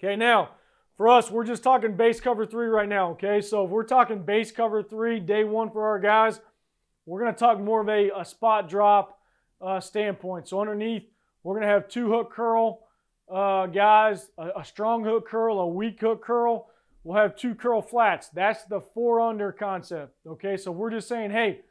Okay, now, for us, we're just talking base cover 3 right now, okay? So if we're talking base cover 3, day 1 for our guys, we're going to talk more of a spot drop standpoint. So underneath, we're going to have 2 hook curl guys, a strong hook curl, a weak hook curl. We'll have 2 curl flats. That's the 4 under concept, okay? So we're just saying, hey,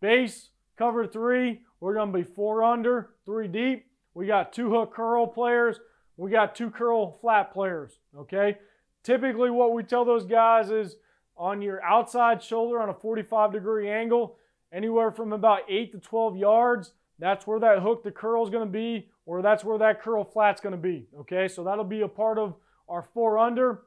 base cover 3, we're going to be 4 under, 3 deep. We got 2 hook curl players. We got 2 curl flat players, okay? Typically what we tell those guys is on your outside shoulder on a 45-degree angle, anywhere from about 8 to 12 yards, that's where that hook to curl is going to be, or that's where that curl flat's going to be, okay? So that'll be a part of our 4 under.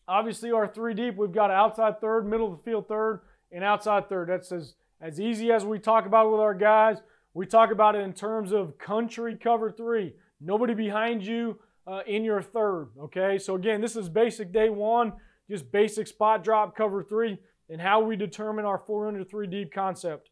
Obviously our 3 deep, we've got outside third, middle of the field third, and outside third. That's as easy as we talk about it with our guys. We talk about it in terms of country cover 3. Nobody behind you in your third, okay? So again, this is basic day 1, just basic spot drop cover 3, and how we determine our 4 under 3 deep concept.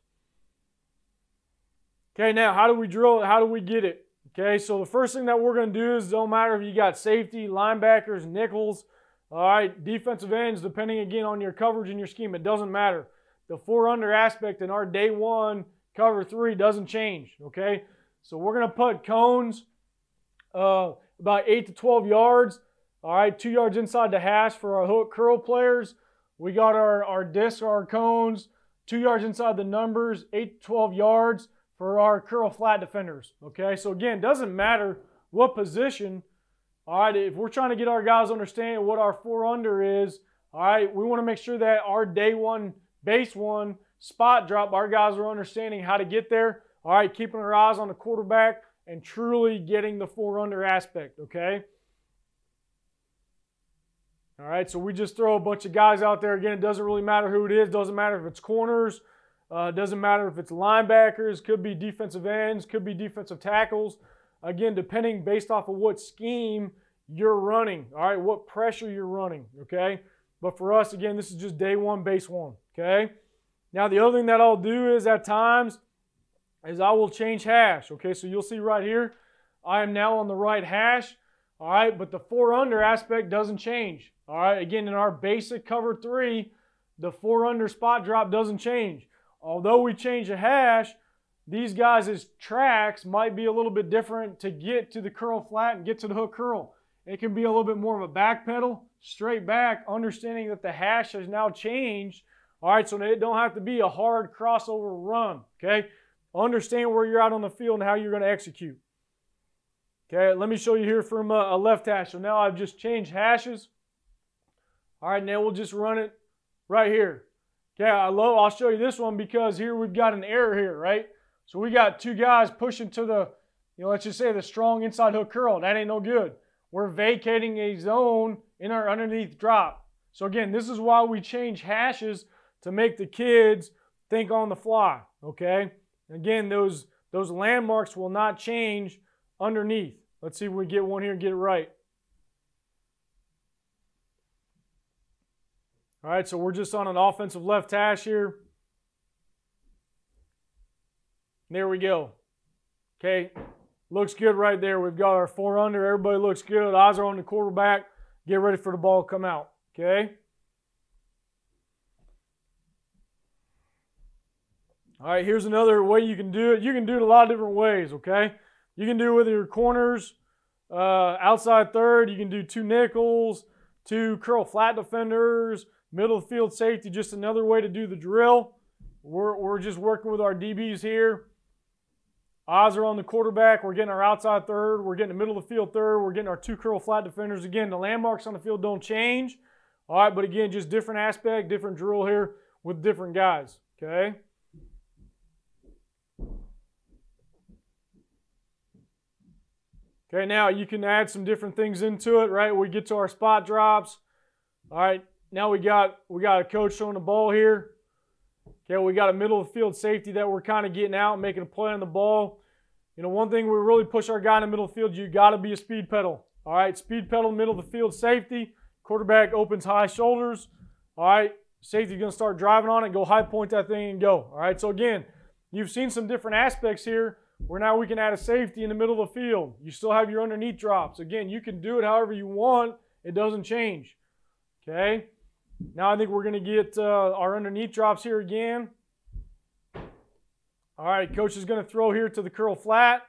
Okay, now how do we drill it? How do we get it? Okay, so the first thing that we're going to do is, don't matter if you got safety, linebackers, nickels, all right, defensive ends, depending again on your coverage and your scheme, it doesn't matter. The 4 under aspect in our day 1 cover 3 doesn't change, okay? So we're going to put cones about 8 to 12 yards, all right, 2 yards inside the hash for our hook curl players. We got our discs, our cones, 2 yards inside the numbers, 8 to 12 yards for our curl flat defenders, okay? So again, doesn't matter what position, all right, if we're trying to get our guys understanding what our 4 under is, all right, we want to make sure that our day 1, base 1, spot drop, our guys are understanding how to get there, all right, keeping our eyes on the quarterback and truly getting the 4 under aspect, okay? All right, so we just throw a bunch of guys out there. Again, it doesn't really matter who it is. Doesn't matter if it's corners. Doesn't matter if it's linebackers. Could be defensive ends. Could be defensive tackles. Again, depending based off of what scheme you're running. All right, what pressure you're running, okay? But for us, again, this is just day 1, base 1, okay? Now, the other thing that I'll do is at times is I will change hash, okay? So you'll see right here, I am now on the right hash, all right? But the 4 under aspect doesn't change, all right? Again, in our basic cover 3, the 4 under spot drop doesn't change. Although we change the hash, these guys' tracks might be a little bit different to get to the curl flat and get to the hook curl. It can be a little bit more of a back pedal, straight back, understanding that the hash has now changed. All right, so it don't have to be a hard crossover run, okay? Understand where you're at on the field and how you're going to execute. Okay, let me show you here from a left hash. So now I've just changed hashes. All right, now we'll just run it right here. Okay, I'll show you this one because here we've got an error here, right? So we got 2 guys pushing to the, let's just say the strong inside hook curl. That ain't no good. We're vacating a zone in our underneath drop. So again, this is why we change hashes to make the kids think on the fly, okay? Again, those landmarks will not change underneath. Let's see if we get one here and get it right. All right, so we're just on an offensive left hash here. There we go. Okay, looks good right there. We've got our 4 under. Everybody looks good. Eyes are on the quarterback. Get ready for the ball to come out, okay? All right, here's another way you can do it. You can do it a lot of different ways, okay? You can do it with your corners, outside third. You can do 2 nickels, 2 curl flat defenders, middle of the field safety, just another way to do the drill. We're just working with our DBs here. Eyes are on the quarterback. We're getting our outside third. We're getting the middle of the field third. We're getting our 2 curl flat defenders. Again, the landmarks on the field don't change. All right, but again, just different aspect, different drill here with different guys, okay? Okay, now you can add some different things into it, right? We get to our spot drops. All right, now we got a coach showing the ball here. Okay, we got a middle of the field safety that we're kind of getting out, making a play on the ball. One thing we really push our guy in the middle of the field, you got to be a speed pedal. All right, speed pedal, middle of the field safety. Quarterback opens high shoulders. All right, safety's going to start driving on it, go high point that thing and go. All right, so again, you've seen some different aspects here where now we can add a safety in the middle of the field. You still have your underneath drops. Again, you can do it however you want. It doesn't change. Okay? Now I think we're going to get our underneath drops here again. All right, coach is going to throw here to the curl flat.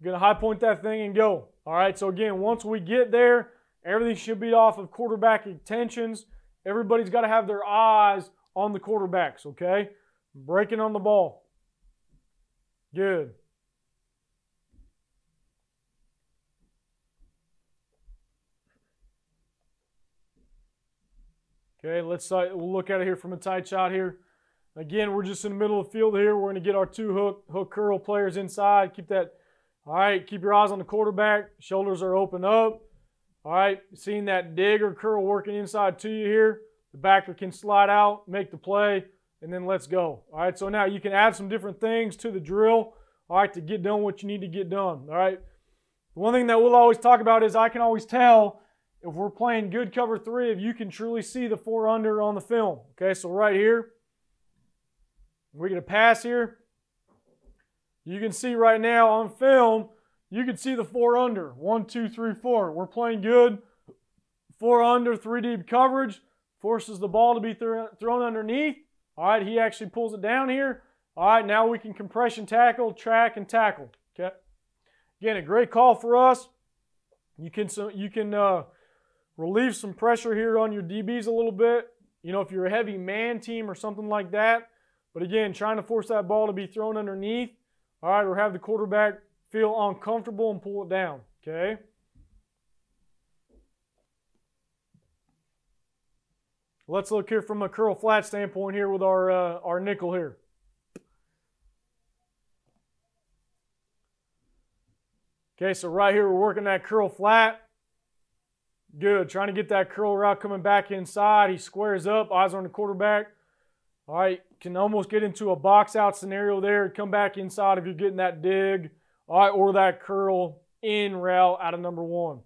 Going to high point that thing and go. All right, so again, once we get there, everything should be off of quarterback intentions. Everybody's got to have their eyes on the quarterbacks, okay? Breaking on the ball. Good. Okay, we'll look at it here from a tight shot here. Again, we're just in the middle of the field here. We're going to get our two hook curl players inside. Keep that. All right, keep your eyes on the quarterback. Shoulders are open up. All right, seeing that dig or curl working inside to you here. The backer can slide out, make the play, and then let's go. All right, so now you can add some different things to the drill, all right, to get done what you need to get done. All right, the one thing that we'll always talk about is I can always tell if we're playing good cover three if you can truly see the 4-under on the film. Okay, so right here, we're going to pass here. You can see right now on film, you can see the 4-under. 1, 2, 3, 4. We're playing good. 4-under, 3 deep coverage. Forces the ball to be thrown underneath. All right, he actually pulls it down here. All right, now we can compression tackle, track, and tackle. Okay. Again, a great call for us. You can relieve some pressure here on your DBs a little bit. You know, if you're a heavy man team or something like that. But again, trying to force that ball to be thrown underneath. All right, or have the quarterback feel uncomfortable and pull it down. Okay. Let's look here from a curl flat standpoint here with our nickel here. Okay, so right here we're working that curl flat. Good, trying to get that curl route coming back inside. He squares up, eyes on the quarterback. All right, can almost get into a box out scenario there. Come back inside if you're getting that dig. All right, or that curl in route out of number 1.